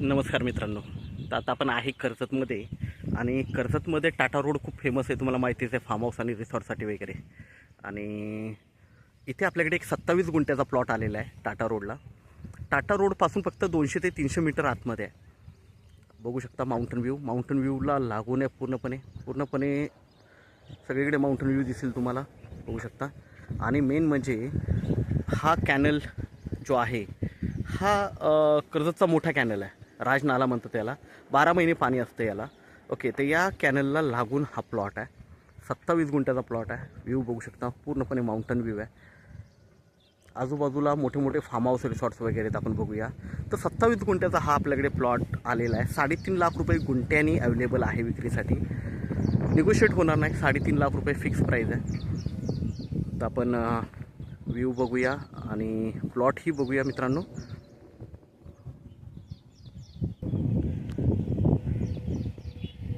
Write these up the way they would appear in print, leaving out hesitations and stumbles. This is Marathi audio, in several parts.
नमस्कार मित्रांनो. तर आता आपण आहे कर्जतमध्ये आणि कर्जतमध्ये टाटा रोड खूप फेमस आहे, तुम्हाला माहितीच आहे, फार्म हाऊस आणि रिसॉर्टसाठी वगैरे. आणि इथे आपल्याकडे एक 27 गुंठ्याचा प्लॉट आलेला आहे टाटा रोडला. टाटा रोडपासून फक्त 200 ते 300 मीटर आतमध्ये आहे. बघू शकता माउंटन व्ह्यूला लागून आहे पूर्णपणे सगळीकडे माउंटन व्ह्यू दिसेल तुम्हाला, बघू शकता. आणि मेन म्हणजे हा कॅनल जो आहे हा कर्जतचा मोठा कॅनल आहे, राजनाला म्हणतो त्याला. 12 महिने पाणी असतं याला. ओके, तर या कॅनलला लागून हा प्लॉट आहे. 27 गुंठ्याचा प्लॉट आहे. व्ह्यू बघू शकता, पूर्णपणे माउंटन व्ह्यू आहे. आजूबाजूला मोठे मोठे फार्म हाऊस रिसॉर्ट्स वगैरे आहेत. आपण बघूया. तर 27 गुंठ्याचा हा आपल्याकडे प्लॉट आलेला आहे. 3.5 लाख रुपये गुंठ्यानी अवेलेबल आहे विक्रीसाठी. निगोशिएट होणार नाही. 3.5 लाख रुपये फिक्स प्राईज आहे. तर आपण व्ह्यू बघूया आणि प्लॉटही बघूया मित्रांनो.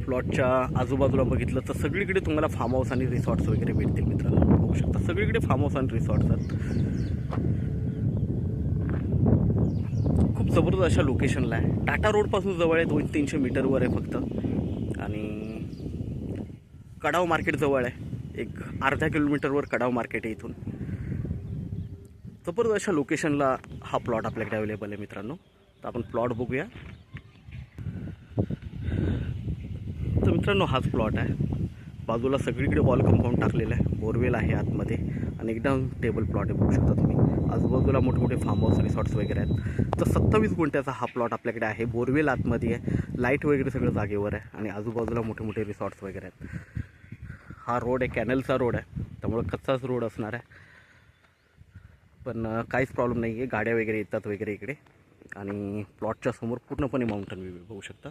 प्लॉटच्या आजूबाजूला बघितलं तर सगळीकडे तुम्हाला फार्म हाऊस आणि रिसॉर्ट्स वगैरे भेटतील मित्रांनो. बघू शकता, सगळीकडे फार्म हाऊस आणि रिसॉर्ट्स आहेत. खूप जबरदस्त अशा लोकेशनला आहे. टाटा रोडपासून जवळ आहे, 200-300 मीटरवर आहे फक्त. आणि कडाव मार्केट जवळ आहे, एक अर्धा किलोमीटरवर कडाव मार्केट आहे इथून. जबरदस्त अशा लोकेशनला हा प्लॉट आपल्याकडे अवेलेबल आहे मित्रांनो. तर आपण प्लॉट बघूया. तर मित्रांनो, हाच प्लॉट आहे. बाजूला सगळीकडे वॉल कंपाऊंड टाकलेलं आहे, बोरवेल आहे आतमध्ये आणि एकदम टेबल प्लॉट आहे. बघू शकता तुम्ही, आजूबाजूला मोठे फार्म हाऊस रिसॉर्ट्स वगैरे आहेत. तर 27 गुंठ्याचा हा प्लॉट आपल्याकडे आहे. बोरवेल आतमध्ये आहे, लाईट वगैरे सगळं जागेवर आहे आणि आजूबाजूला मोठे रिसॉर्ट्स वगैरे आहेत. हा रोड आहे, कॅनलचा रोड आहे, त्यामुळे कच्चाच रोड असणार आहे. पण काहीच प्रॉब्लेम नाही आहे, गाड्या वगैरे येतात वगैरे इकडे. आणि प्लॉटच्या समोर पूर्णपणे माउंटन व्ह्यू बघू शकता.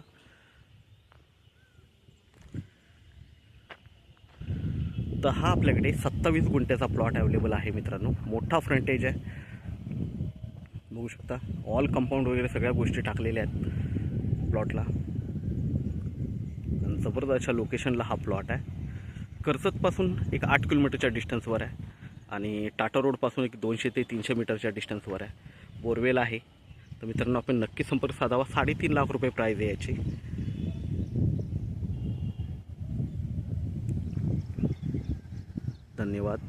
तर हा आपल्याकडे 27 गुंठ्याचा प्लॉट अवेलेबल आहे मित्रांनो. मोठा फ्रंटेज आहे, बघू शकता. ऑल कंपाऊंड वगैरे सगळ्या गोष्टी टाकलेल्या आहेत प्लॉटला. आणि जबरदस्त अशा लोकेशनला हा प्लॉट आहे. कर्जतपासून एक 8 किलोमीटरच्या डिस्टन्सवर आहे आणि टाटा रोडपासून एक 200 ते 300 मीटरच्या डिस्टन्सवर आहे. बोरवेल आहे. तर मित्रांनो, आपण नक्की संपर्क साधावा. 3.5 लाख रुपये प्राईज आहे याची. धन्यवाद.